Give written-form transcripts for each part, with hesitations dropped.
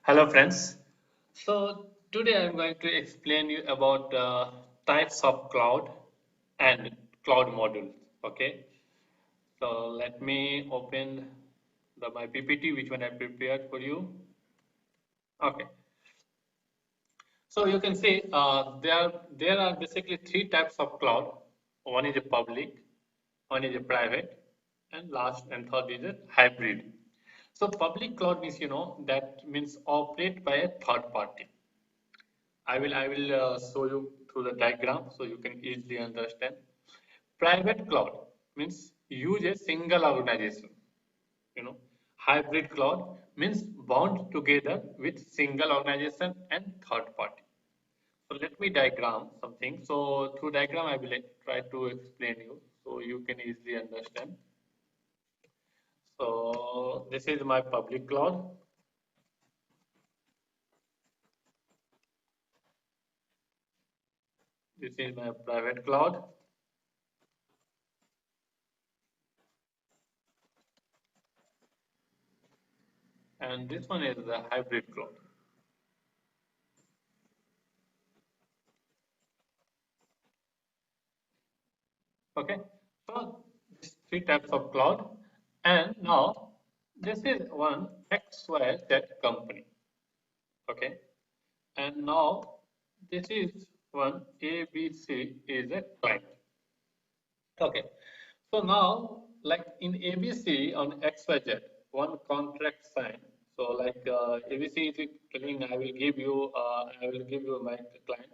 Hello friends. So today I'm going to explain you about types of cloud and cloud modules. Okay. So let me open my PPT which one I prepared for you. Okay. So you can see there are basically three types of cloud. One is a public, one is a private, and last and third is a hybrid. So public cloud means that means operate by a third party. I will show you through the diagram so you can easily understand. Private cloud means use a single organization. You know, hybrid cloud means bound together with single organization and third party. So let me diagram something. So through diagram I will try to explain you so you can easily understand. So this is my public cloud. This is my private cloud. And this one is the hybrid cloud. Okay, so these three types of cloud, and now this is one XYZ company. Okay, and now this is one ABC is a client. Okay, so now like in ABC on XYZ, one contract signed. So like ABC is telling I will give you my client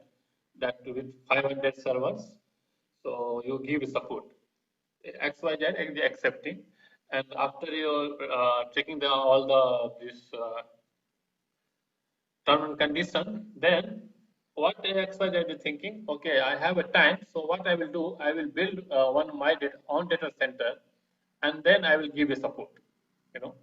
that with 500 servers. So you give support. XYZ is accepting, and after you checking all the this term and condition, then what XYZ is thinking, okay, I have a time, so what I will do, I will build one my own data center, and then I will give you support. You know,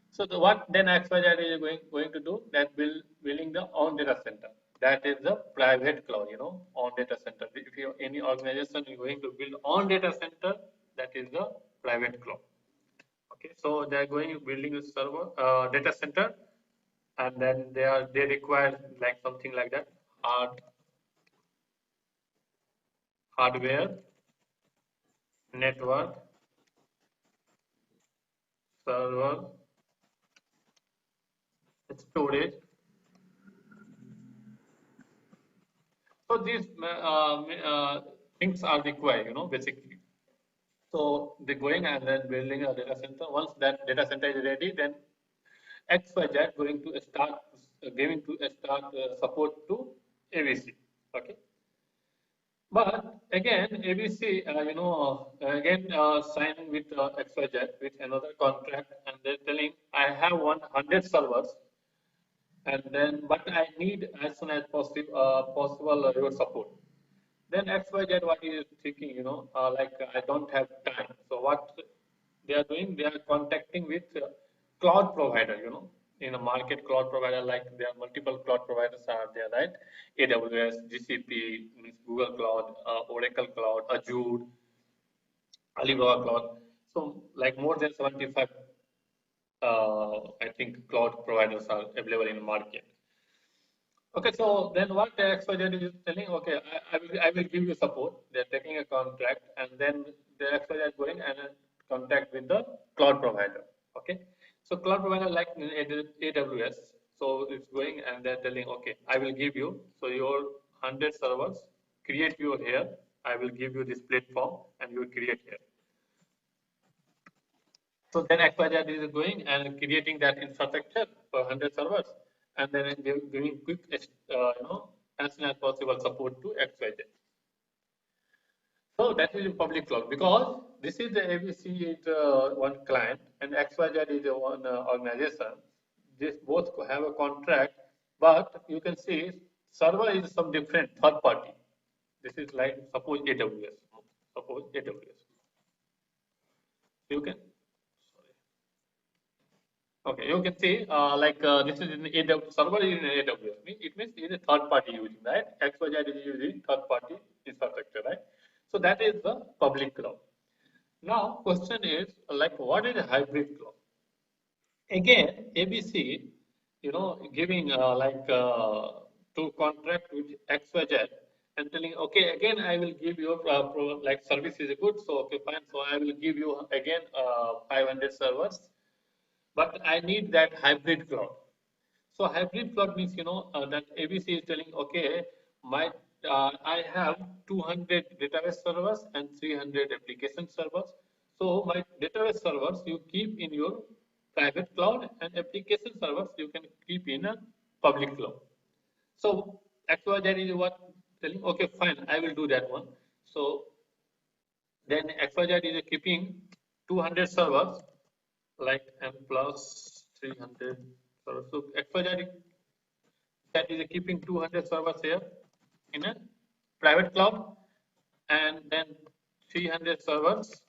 so what then XYZ is going to do? That building the own data center. That is the private cloud. Own data center. If you any organization is going to build own data center, that is the private cloud. Okay, so they are going building a server data center, and then they require like something like that hardware, network, server, storage. So these things are required, basically. So they're going and then building a data center. Once that data center is ready, then XYZ going to start giving to start support to ABC. Okay. But again, ABC, again signing with XYZ with another contract, and they're telling I have 100 servers, and then but I need as soon as possible your support. Then XYZ what he is thinking, like I don't have time. So what they are doing, they are contacting with cloud provider, in a market cloud provider, like there are multiple cloud providers are there, right? AWS, GCP, means Google Cloud, Oracle Cloud, Azure, Alibaba Cloud. So like more than 75, I think cloud providers are available in the market. Okay, so then what the XYZ is telling, okay, I will give you support. They're taking a contract, and then the XYZ is going and contact with the cloud provider. Okay, so cloud provider like AWS, so it's going and they're telling, okay, I will give you, so your 100 servers, create your here. I will give you this platform, and you create here. So then XYZ is going and creating that infrastructure for 100 servers, and then giving quick, as soon as possible support to XYZ. So that is in public cloud because this is the ABC is one client and XYZ is one organization. This both have a contract, but you can see server is some different third party. This is like suppose AWS. Suppose AWS. You can. Okay, you can see like this is in AWS, server is in AWS. It means it is a third party using, right? XYZ is using third party infrastructure, right? So that is the public cloud. Now, question is like what is a hybrid cloud? Again, ABC giving to contract with XYZ and telling, okay, again, I will give you like service is good. So, okay, fine. So I will give you again 500 servers, but I need that hybrid cloud. So hybrid cloud means, that ABC is telling, okay, my I have 200 database servers and 300 application servers. So my database servers you keep in your private cloud and application servers you can keep in a public cloud. So XYZ is what telling, okay, fine, I will do that one. So then XYZ is keeping 200 servers like M plus 300 servers. So XYZ that is keeping 200 servers here in a private cloud and then 300 servers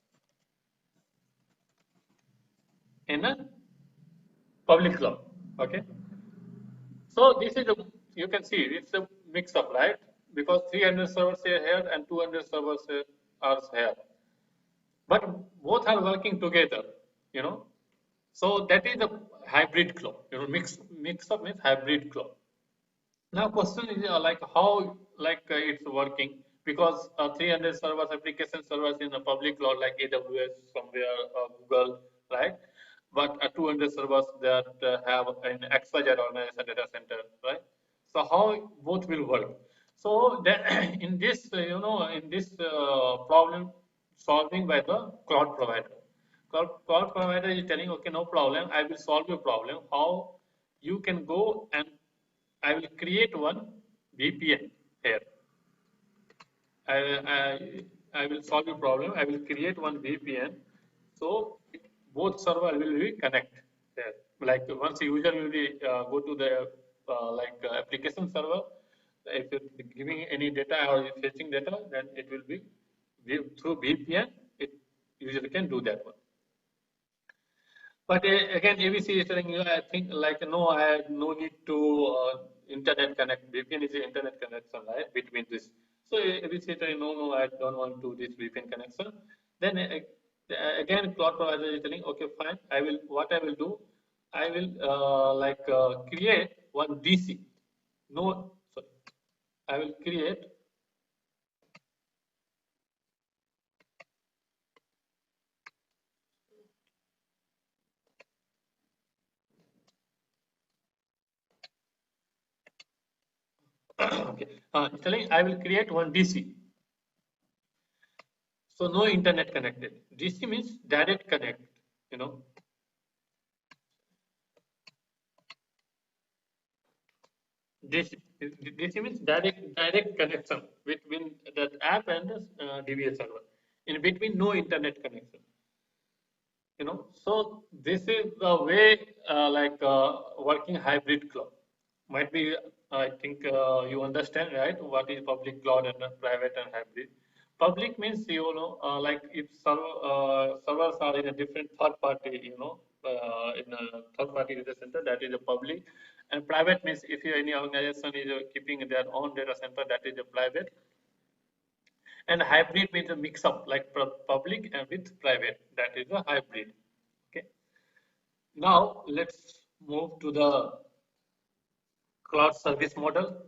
in a public cloud. Okay. So this is a, you can see it's a mix up, right? Because 300 servers are here and 200 servers are here. But both are working together, you know. So that is a hybrid cloud. Mix up means hybrid cloud. Now question is like how it's working because 300 servers, application servers in a public cloud like AWS, somewhere Google, right? But 200 servers that have an XYZ organization data center, right? So how both will work? So then in this, in this problem solving by the cloud provider. Cloud provider is telling, okay, no problem, I will solve your problem. How you can go and I will create one VPN here. I will solve your problem. I will create one VPN. So both server will be connect there. Like once the user will be go to the application server, if you're giving any data or fetching data, then it will be through VPN. It usually can do that one. But again, ABC is telling you, I think like no, I have no need to internet connect. VPN is the internet connection, right, between this. So ABC is telling no, I don't want to this VPN connection. Then again, cloud provider is telling, okay, fine, I will. What I will do, I will create one DC. No, sorry, I will create okay. It's telling I will create one DC. So no internet connected. DC means direct connect, you know. This means direct connection between that app and the DBA server. In between, no internet connection. So this is the way working hybrid cloud. Might be, I think you understand, right? What is public cloud and private and hybrid? Public means like if servers are in a different third party, in a third party data center, that is a public. And private means if any organization is keeping their own data center, that is a private. And hybrid means a mix up like public and with private, that is a hybrid. Okay. Now let's move to the cloud service model.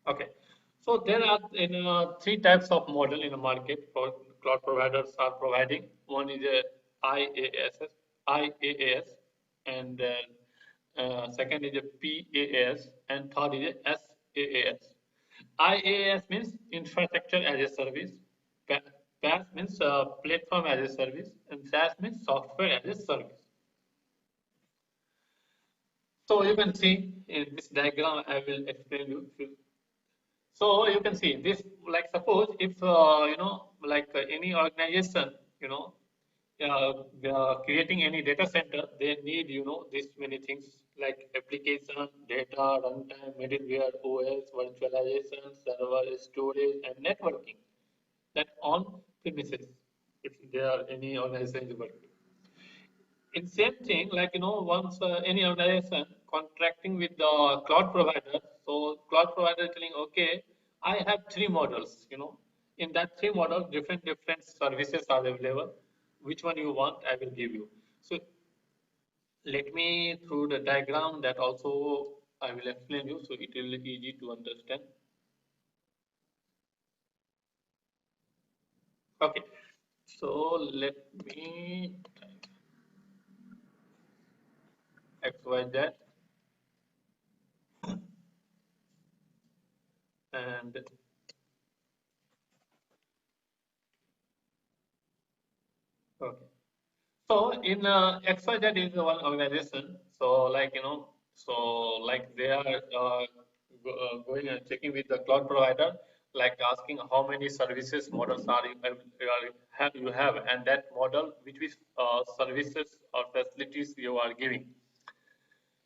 Okay. So there are three types of model in the market for cloud providers are providing. One is a IaaS, and then second is a PaaS, and third is a SaaS. IaaS means infrastructure as a service. PaaS means platform as a service, and SaaS means software as a service. So you can see in this diagram, I will explain you. So you can see this, like suppose if any organization, creating any data center, they need this many things like application, data, runtime, middleware, OS, virtualization, server, storage, and networking. That on premises, if there are any organization working. In same thing, like once any organization contracting with the cloud provider, so cloud provider telling, okay, I have three models. In that three models, different services are available. Which one you want, I will give you. So Let me through the diagram that also I will explain you so it will be easy to understand. Okay, so let me XYZ and okay. So in XYZ is the one organization. So like so like they are going and checking with the cloud provider, like asking how many services models are you have, and that model which services or facilities you are giving.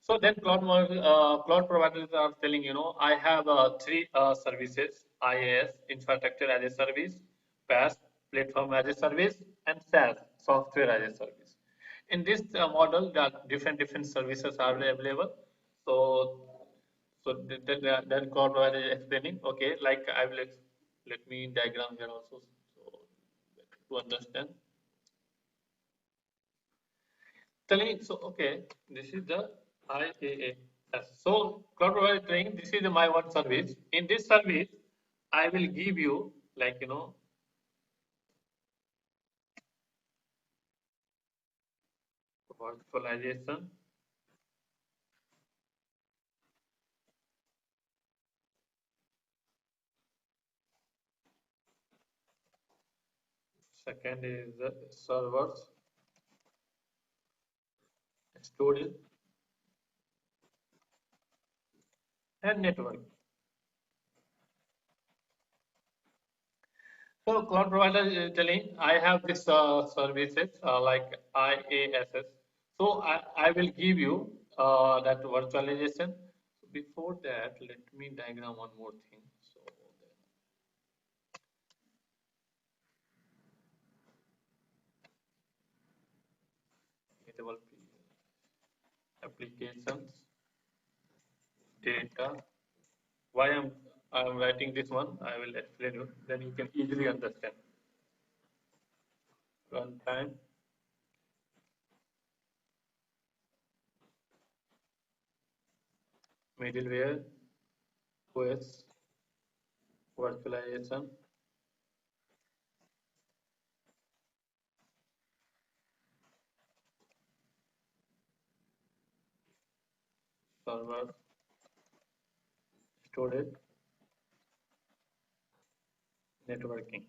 So then cloud providers are telling, I have three services: IaaS, infrastructure as a service; PaaS, platform as a service; and SaaS, software as a service. In this model, there are different services are available. So, then cloud provider is explaining. Okay, like I will let me diagram here also, so to understand. Telling so okay, this is the IaaS. So cloud provider saying this is my one service. In this service, I will give you like virtualization. Second is the servers, storage, and network. So cloud provider is telling I have this services like IaaS. So I will give you that virtualization. Before that, let me diagram one more thing. So applications, data. Why I'm writing this one, I will explain you. Then you can easily understand. Runtime, middleware, OS, virtualization, server, storage, networking.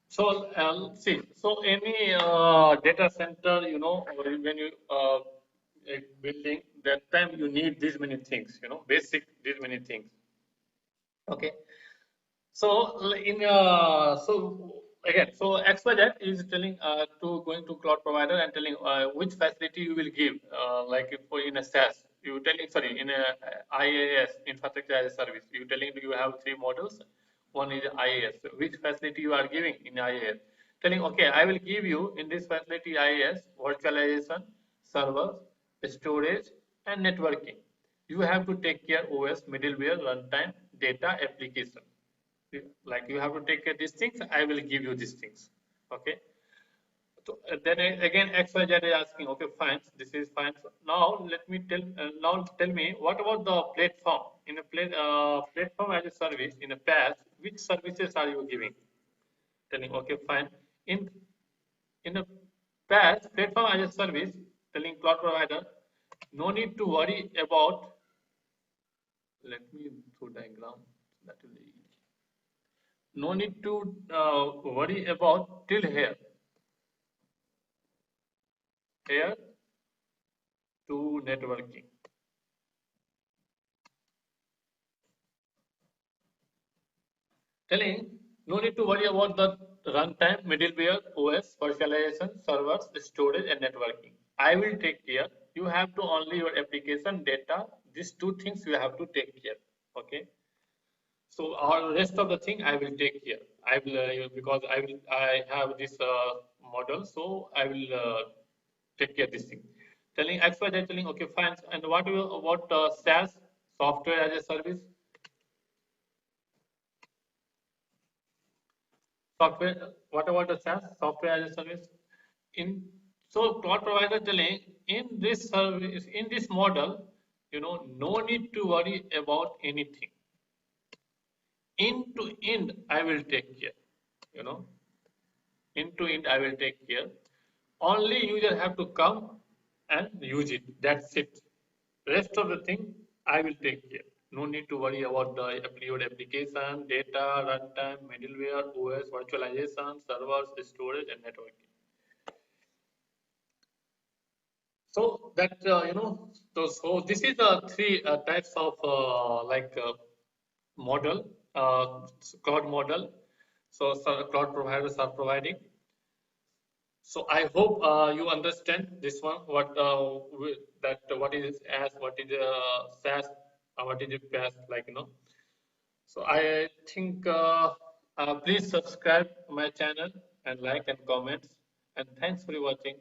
So see, so any data center, or when you a building, that time you need these many things, basic these many things. Okay. So so again, so XYZ is telling to going to cloud provider and telling which facility you will give, like if for in a SaaS, you telling sorry in a IaaS, infrastructure as a service, you telling you have three models. One is IaaS. So which facility you are giving in IaaS? Telling okay, I will give you in this facility IaaS, virtualization, servers, storage, and networking. You have to take care OS, middleware, runtime, data, application. Like you have to take care of these things, I will give you these things. Okay. So then again XYZ is asking, okay, fine, this is fine. So now let me now tell me what about the platform in a platform as a service in a PaaS, which services are you giving? Telling okay, fine. In a PaaS, platform as a service, telling cloud provider, no need to worry about. Let me through diagram. That will be easy. No need to worry about till here to networking. Telling no need to worry about the runtime, middleware, OS, virtualization, servers, storage, and networking. I will take care. You have to only your application data. These two things you have to take care. Okay. So all rest of the thing I will take care. I will because I have this model, so I will take care of this thing. Telling XYZ telling okay fine. And what SaaS, software as a service? software. What about the SaaS, software as a service? In so cloud provider telling in this service, in this model, no need to worry about anything. End to end I will take care, you know end to end I will take care. Only user have to come and use it, that's it. Rest of the thing I will take care. No need to worry about the your application, data, runtime, middleware, OS, virtualization, servers, storage, and networking. So that so this is the three types of model, cloud model. So cloud providers are providing. So I hope you understand this one. What is as what is SaaS, what is PaaS, So I think please subscribe my channel and like and comments. And thanks for watching.